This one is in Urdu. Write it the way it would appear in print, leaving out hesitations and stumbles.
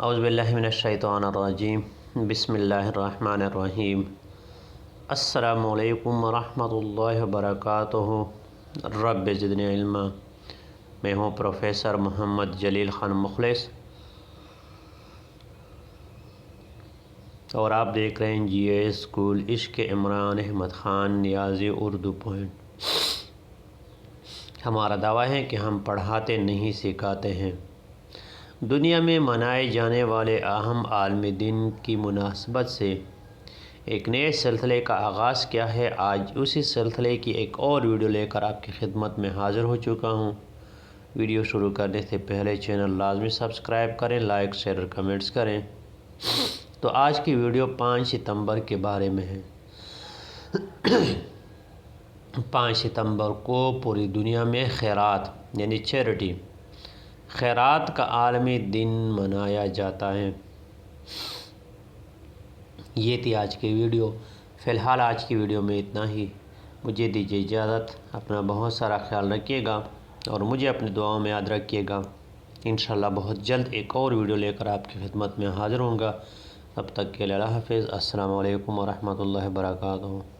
اعوذ باللہ من الشیطان الرجیم بسم اللہ الرحمن الرحیم السلام علیکم ورحمۃ اللہ وبرکاتہ۔ رب زدنی علما۔ میں ہوں پروفیسر محمد جلیل خان مخلص اور آپ دیکھ رہے ہیں جی اے اسکول عشق عمران احمد خان نیازی اردو پوائنٹ۔ ہمارا دعویٰ ہے کہ ہم پڑھاتے نہیں سکھاتے ہیں۔ دنیا میں منائے جانے والے اہم عالمی دن کی مناسبت سے ایک نئے سلسلے کا آغاز کیا ہے۔ آج اسی سلسلے کی ایک اور ویڈیو لے کر آپ کی خدمت میں حاضر ہو چکا ہوں۔ ویڈیو شروع کرنے سے پہلے چینل لازمی سبسکرائب کریں، لائک شیئر اور کمنٹس کریں۔ تو آج کی ویڈیو 5 ستمبر کے بارے میں ہے۔ 5 ستمبر کو پوری دنیا میں خیرات یعنی چیریٹی، خیرات کا عالمی دن منایا جاتا ہے۔ یہ تھی آج کی ویڈیو۔ فی الحال آج کی ویڈیو میں اتنا ہی۔ مجھے دیجیے اجازت۔ اپنا بہت سارا خیال رکھیے گا اور مجھے اپنی دعاؤں میں یاد رکھیے گا۔ انشاءاللہ بہت جلد ایک اور ویڈیو لے کر آپ کی خدمت میں حاضر ہوں گا۔ تب تک کے لیے اللہ حافظ۔ السلام علیکم ورحمۃ اللہ وبرکاتہ۔